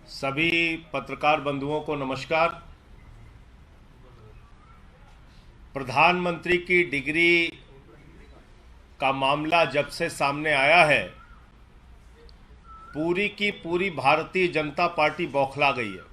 सभी पत्रकार बंधुओं को नमस्कार। प्रधानमंत्री की डिग्री का मामला जब से सामने आया है, पूरी की पूरी भारतीय जनता पार्टी बौखला गई है।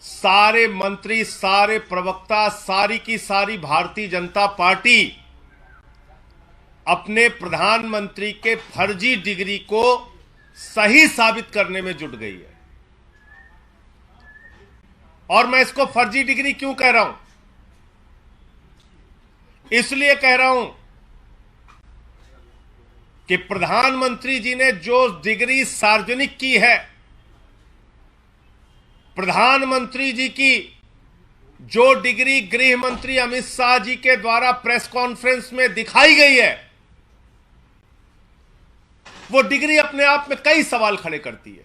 सारे मंत्री, सारे प्रवक्ता, सारी की सारी भारतीय जनता पार्टी अपने प्रधानमंत्री के फर्जी डिग्री को सही साबित करने में जुट गई है। और मैं इसको फर्जी डिग्री क्यों कह रहा हूं? इसलिए कह रहा हूं कि प्रधानमंत्री जी ने जो डिग्री सार्वजनिक की है, प्रधानमंत्री जी की जो डिग्री गृह मंत्री अमित शाह जी के द्वारा प्रेस कॉन्फ्रेंस में दिखाई गई है, वो डिग्री अपने आप में कई सवाल खड़े करती है।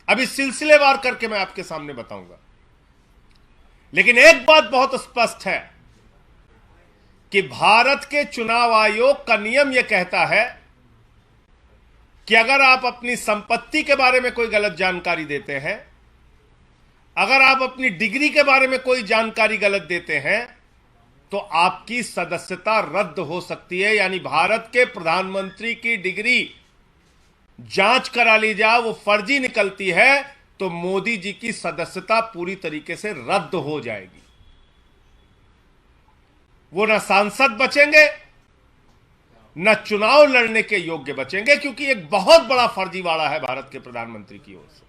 अभी सिलसिलेवार करके मैं आपके सामने बताऊंगा। लेकिन एक बात बहुत स्पष्ट है कि भारत के चुनाव आयोग का नियम यह कहता है कि अगर आप अपनी संपत्ति के बारे में कोई गलत जानकारी देते हैं, अगर आप अपनी डिग्री के बारे में कोई जानकारी गलत देते हैं, तो आपकी सदस्यता रद्द हो सकती है। यानी भारत के प्रधानमंत्री की डिग्री जांच करा ली जाए, वो फर्जी निकलती है, तो मोदी जी की सदस्यता पूरी तरीके से रद्द हो जाएगी। वो न सांसद बचेंगे, न चुनाव लड़ने के योग्य बचेंगे, क्योंकि एक बहुत बड़ा फर्जीवाड़ा है भारत के प्रधानमंत्री की ओर से।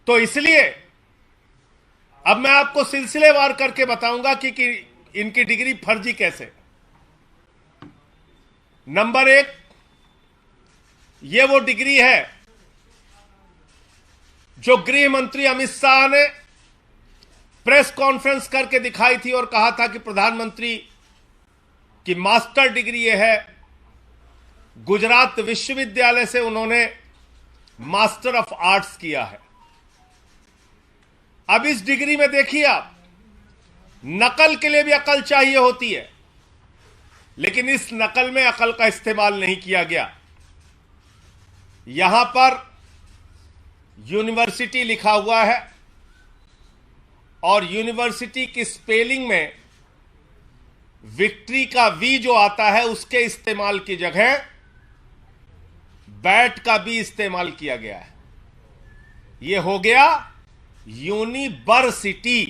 तो इसलिए अब मैं आपको सिलसिलेवार करके बताऊंगा कि इनकी डिग्री फर्जी कैसे। नंबर एक, यह वो डिग्री है जो गृह मंत्री अमित शाह ने प्रेस कॉन्फ्रेंस करके दिखाई थी और कहा था कि प्रधानमंत्री की मास्टर डिग्री यह है। गुजरात विश्वविद्यालय से उन्होंने मास्टर ऑफ आर्ट्स किया है। अब इस डिग्री में देखिए आप, नकल के लिए भी अकल चाहिए होती है, लेकिन इस नकल में अकल का इस्तेमाल नहीं किया गया। यहां पर यूनिवर्सिटी लिखा हुआ है और यूनिवर्सिटी की स्पेलिंग में विक्ट्री का वी जो आता है, उसके इस्तेमाल की जगह बैट का भी इस्तेमाल किया गया है। यह हो गया यूनिवर्सिटी।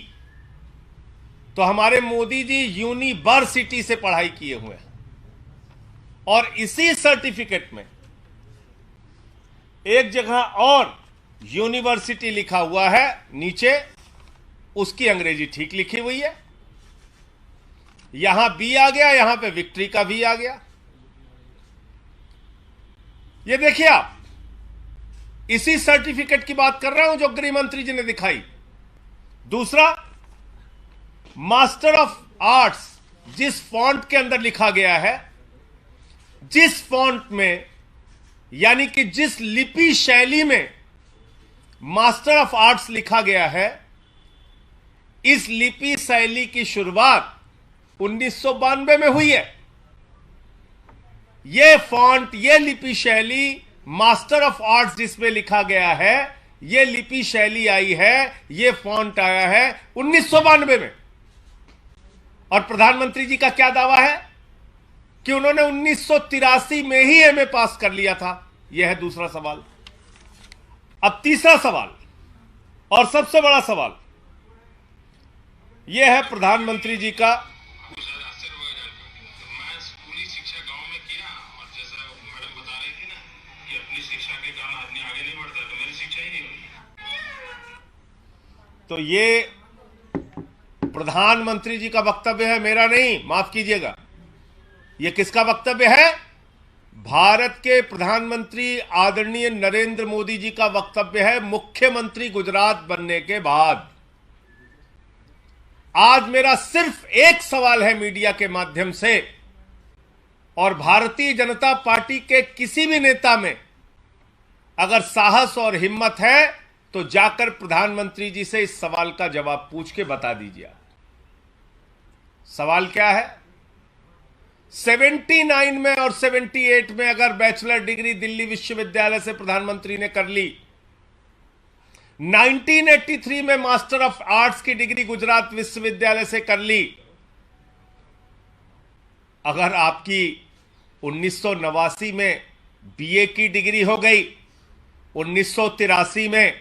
तो हमारे मोदी जी यूनिवर्सिटी से पढ़ाई किए हुए हैं और इसी सर्टिफिकेट में एक जगह और यूनिवर्सिटी लिखा हुआ है, नीचे उसकी अंग्रेजी ठीक लिखी हुई है। यहां बी आ गया, यहां पे विक्ट्री का वी आ गया। ये देखिए आप, इसी सर्टिफिकेट की बात कर रहा हूं जो गृह मंत्री जी ने दिखाई। दूसरा, मास्टर ऑफ आर्ट्स जिस फॉन्ट के अंदर लिखा गया है, जिस फॉन्ट में, यानी कि जिस लिपि शैली में मास्टर ऑफ आर्ट्स लिखा गया है, इस लिपि शैली की शुरुआत 1992 में हुई है। यह फॉन्ट, यह लिपि शैली, मास्टर ऑफ आर्ट्स जिसमें लिखा गया है, यह लिपि शैली आई है, यह फॉन्ट आया है 1992 में। और प्रधानमंत्री जी का क्या दावा है कि उन्होंने 1983 में ही एमए पास कर लिया था। यह है दूसरा सवाल। अब तीसरा सवाल और सबसे बड़ा सवाल यह है प्रधानमंत्री जी का। तो ये प्रधानमंत्री जी का वक्तव्य है, मेरा नहीं, माफ कीजिएगा। यह किसका वक्तव्य है? भारत के प्रधानमंत्री आदरणीय नरेंद्र मोदी जी का वक्तव्य है, मुख्यमंत्री गुजरात बनने के बाद। आज मेरा सिर्फ एक सवाल है मीडिया के माध्यम से, और भारतीय जनता पार्टी के किसी भी नेता में अगर साहस और हिम्मत है तो जाकर प्रधानमंत्री जी से इस सवाल का जवाब पूछ के बता दीजिए। सवाल क्या है? 79 में और 78 में अगर बैचलर डिग्री दिल्ली विश्वविद्यालय से प्रधानमंत्री ने कर ली, 1983 में मास्टर ऑफ आर्ट्स की डिग्री गुजरात विश्वविद्यालय से कर ली, अगर आपकी 1989 में बीए की डिग्री हो गई, 1983 में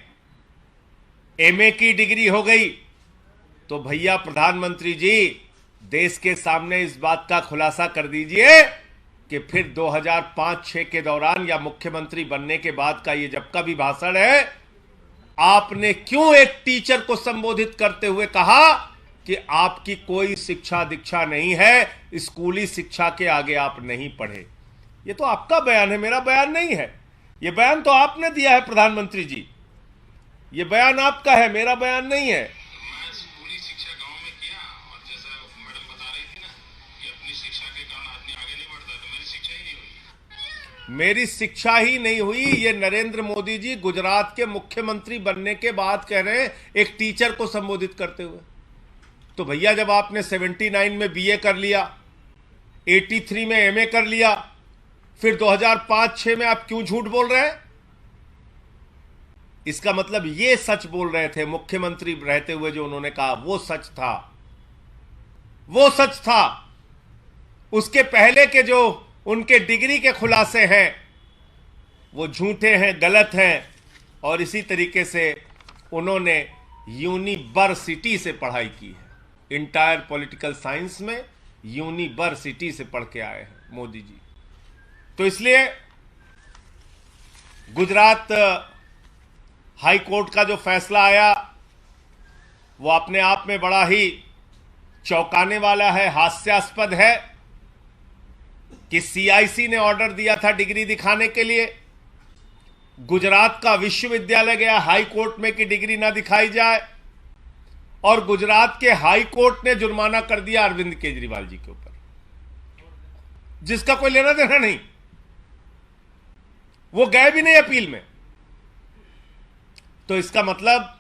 एमए की डिग्री हो गई, तो भैया प्रधानमंत्री जी देश के सामने इस बात का खुलासा कर दीजिए कि फिर 2005-6 के दौरान या मुख्यमंत्री बनने के बाद का ये जब का भी भाषण है, आपने क्यों एक टीचर को संबोधित करते हुए कहा कि आपकी कोई शिक्षा दीक्षा नहीं है, स्कूली शिक्षा के आगे आप नहीं पढ़े। ये तो आपका बयान है, मेरा बयान नहीं है। ये बयान तो आपने दिया है प्रधानमंत्री जी, ये बयान आपका है, मेरा बयान नहीं है। मैं स्कूली शिक्षा गांव में किया, और जैसा मैडम बता रही थी ना कि अपनी शिक्षा के कारण आदमी आगे नहीं बढ़ता, तो मेरी शिक्षा ही नहीं हुई। मेरी शिक्षा ही नहीं हुई, ये नरेंद्र मोदी जी गुजरात के मुख्यमंत्री बनने के बाद कह रहे हैं एक टीचर को संबोधित करते हुए। तो भैया जब आपने 79 में बीए कर लिया, 83 में एमए कर लिया, फिर 2005-6 में आप क्यों झूठ बोल रहे हैं? इसका मतलब ये सच बोल रहे थे मुख्यमंत्री रहते हुए, जो उन्होंने कहा वो सच था, वो सच था। उसके पहले के जो उनके डिग्री के खुलासे हैं वो झूठे हैं, गलत हैं। और इसी तरीके से उन्होंने यूनिवर्सिटी से पढ़ाई की है, इंटायर पॉलिटिकल साइंस में यूनिवर्सिटी से पढ़ के आए हैं मोदी जी। तो इसलिए गुजरात हाई कोर्ट का जो फैसला आया वो अपने आप में बड़ा ही चौंकाने वाला है, हास्यास्पद है कि सीआईसी ने ऑर्डर दिया था डिग्री दिखाने के लिए, गुजरात का विश्वविद्यालय गया हाई कोर्ट में कि डिग्री ना दिखाई जाए, और गुजरात के हाई कोर्ट ने जुर्माना कर दिया अरविंद केजरीवाल जी के ऊपर, जिसका कोई लेना देना नहीं। वो गए भी नहीं अपील में। तो इसका मतलब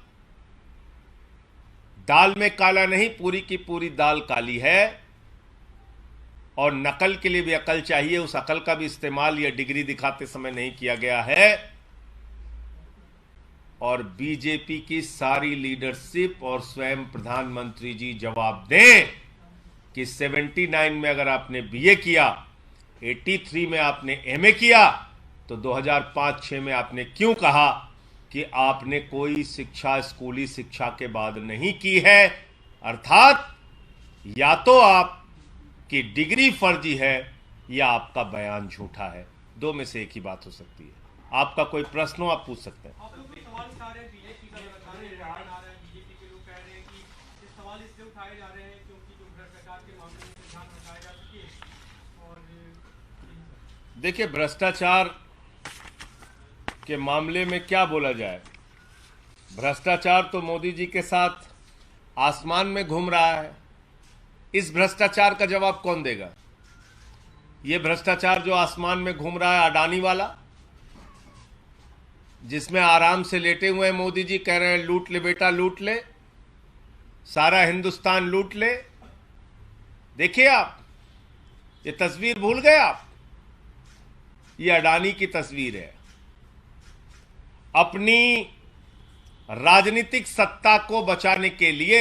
दाल में काला नहीं, पूरी की पूरी दाल काली है। और नकल के लिए भी अकल चाहिए, उस अकल का भी इस्तेमाल यह डिग्री दिखाते समय नहीं किया गया है। और बीजेपी की सारी लीडरशिप और स्वयं प्रधानमंत्री जी जवाब दें कि 79 में अगर आपने बीए किया, 83 में आपने एमए किया, तो 2005-6 में आपने क्यों कहा कि आपने कोई शिक्षा स्कूली शिक्षा के बाद नहीं की है? अर्थात या तो आपकी डिग्री फर्जी है या आपका बयान झूठा है। दो में से एक ही बात हो सकती है। आपका कोई प्रश्न हो आप पूछ सकते हैं। देखिए, भ्रष्टाचार के मामले में क्या बोला जाए? भ्रष्टाचार तो मोदी जी के साथ आसमान में घूम रहा है। इस भ्रष्टाचार का जवाब कौन देगा? ये भ्रष्टाचार जो आसमान में घूम रहा है, अडानी वाला, जिसमें आराम से लेटे हुए मोदी जी कह रहे हैं लूट ले बेटा लूट ले, सारा हिंदुस्तान लूट ले। देखिए आप, ये तस्वीर भूल गए आप? ये अडानी की तस्वीर है। अपनी राजनीतिक सत्ता को बचाने के लिए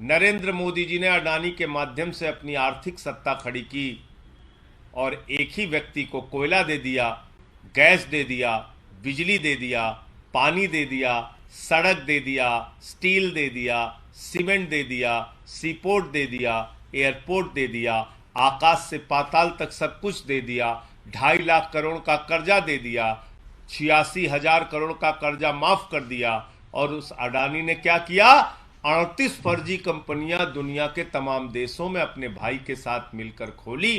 नरेंद्र मोदी जी ने अडानी के माध्यम से अपनी आर्थिक सत्ता खड़ी की और एक ही व्यक्ति को कोयला दे दिया, गैस दे दिया, बिजली दे दिया, पानी दे दिया, सड़क दे दिया, स्टील दे दिया, सीमेंट दे दिया, सीपोर्ट दे दिया, एयरपोर्ट दे दिया, आकाश से पाताल तक सब कुछ दे दिया, 2.5 लाख करोड़ का कर्जा दे दिया, 86,000 करोड़ का कर्जा माफ कर दिया। और उस अडानी ने क्या किया? 38 फर्जी कंपनियां दुनिया के तमाम देशों में अपने भाई के साथ मिलकर खोली।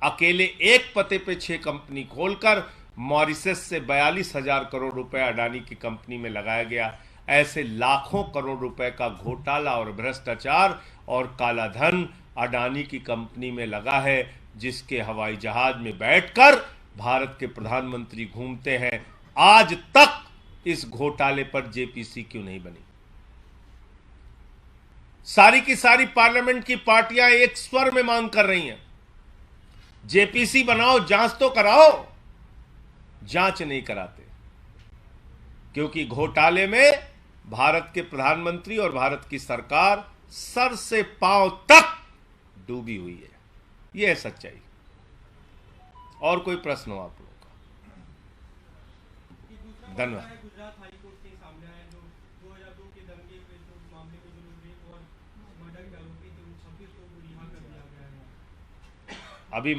अकेले एक पते पे 6 कंपनी खोलकर मॉरिशस से 42,000 करोड़ रुपए अडानी की कंपनी में लगाया गया। ऐसे लाखों करोड़ रुपए का घोटाला और भ्रष्टाचार और काला धन अडानी की कंपनी में लगा है, जिसके हवाई जहाज में बैठकर भारत के प्रधानमंत्री घूमते हैं। आज तक इस घोटाले पर जेपीसी क्यों नहीं बनी? सारी की सारी पार्लियामेंट की पार्टियां एक स्वर में मांग कर रही हैं जेपीसी बनाओ, जांच तो कराओ, जांच नहीं कराते, क्योंकि घोटाले में भारत के प्रधानमंत्री और भारत की सरकार सर से पांव तक डूबी हुई है। यह है सच्चाई। और कोई प्रश्न हो आप लोगों का? धन्यवाद। गुजरात हाईकोर्ट के सामने आया जो 2002 के दंगे के जो मामले में जो रेप और मर्डर के आरोपी थे उन 26 लोगों को रिहा कर दिया गया है। अभी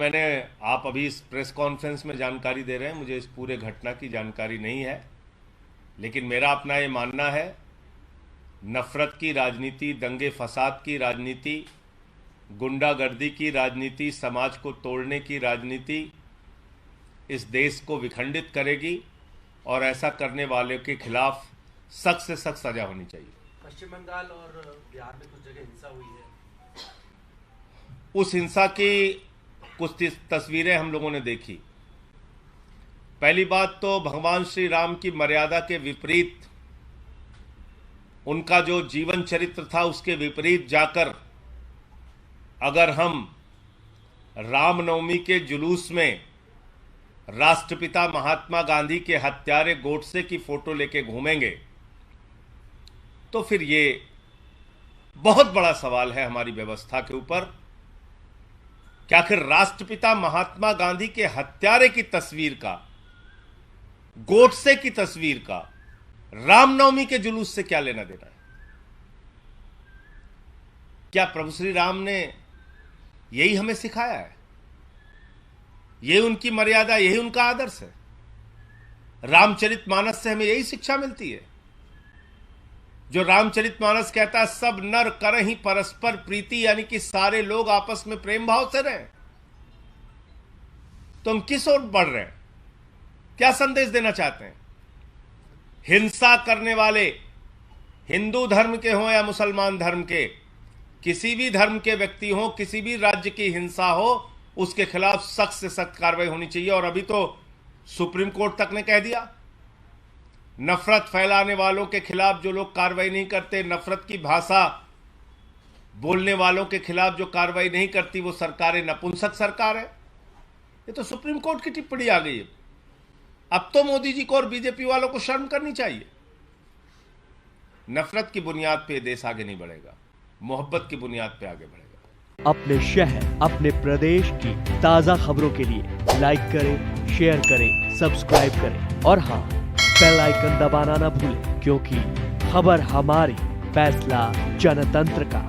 आप अभी इस प्रेस कॉन्फ्रेंस में जानकारी दे रहे हैं, मुझे इस पूरे घटना की जानकारी नहीं है, लेकिन मेरा अपना ये मानना है, नफरत की राजनीति, दंगे फसाद की राजनीति, गुंडागर्दी की राजनीति, समाज को तोड़ने की राजनीति इस देश को विखंडित करेगी और ऐसा करने वाले के खिलाफ सख्त से सख्त सजा होनी चाहिए। पश्चिम बंगाल और बिहार में कुछ जगह हिंसा हुई है। उस हिंसा की कुछ तस्वीरें हम लोगों ने देखी। पहली बात तो भगवान श्री राम की मर्यादा के विपरीत, उनका जो जीवन चरित्र था उसके विपरीत जाकर अगर हम रामनवमी के जुलूस में राष्ट्रपिता महात्मा गांधी के हत्यारे गोडसे की फोटो लेके घूमेंगे तो फिर ये बहुत बड़ा सवाल है हमारी व्यवस्था के ऊपर कि आखिर राष्ट्रपिता महात्मा गांधी के हत्यारे की तस्वीर का, गोडसे की तस्वीर का रामनवमी के जुलूस से क्या लेना देना है? क्या प्रभु श्री राम ने यही हमें सिखाया है? यही उनकी मर्यादा, यही उनका आदर्श है? रामचरितमानस से हमें यही शिक्षा मिलती है, जो रामचरितमानस कहता है सब नर करहि परस्पर प्रीति, यानी कि सारे लोग आपस में प्रेम भाव से रहें। तो हम किस ओर बढ़ रहे हैं? क्या संदेश देना चाहते हैं? हिंसा करने वाले हिंदू धर्म के हों या मुसलमान धर्म के, किसी भी धर्म के व्यक्ति हो, किसी भी राज्य की हिंसा हो, उसके खिलाफ सख्त से सख्त कार्रवाई होनी चाहिए। और अभी तो सुप्रीम कोर्ट तक ने कह दिया, नफरत फैलाने वालों के खिलाफ जो लोग कार्रवाई नहीं करते, नफरत की भाषा बोलने वालों के खिलाफ जो कार्रवाई नहीं करती, वो सरकारें नपुंसक सरकार है। ये तो सुप्रीम कोर्ट की टिप्पणी आ गई है। अब तो मोदी जी को और बीजेपी वालों को शर्म करनी चाहिए। नफरत की बुनियाद पे देश आगे नहीं बढ़ेगा, मोहब्बत की बुनियाद पे आगे बढ़ेगा। अपने शहर, अपने प्रदेश की ताजा खबरों के लिए लाइक करें, शेयर करें, सब्सक्राइब करें और हाँ, बेल आइकन दबाना ना भूलें, क्योंकि खबर हमारी, फैसला जनतंत्र का।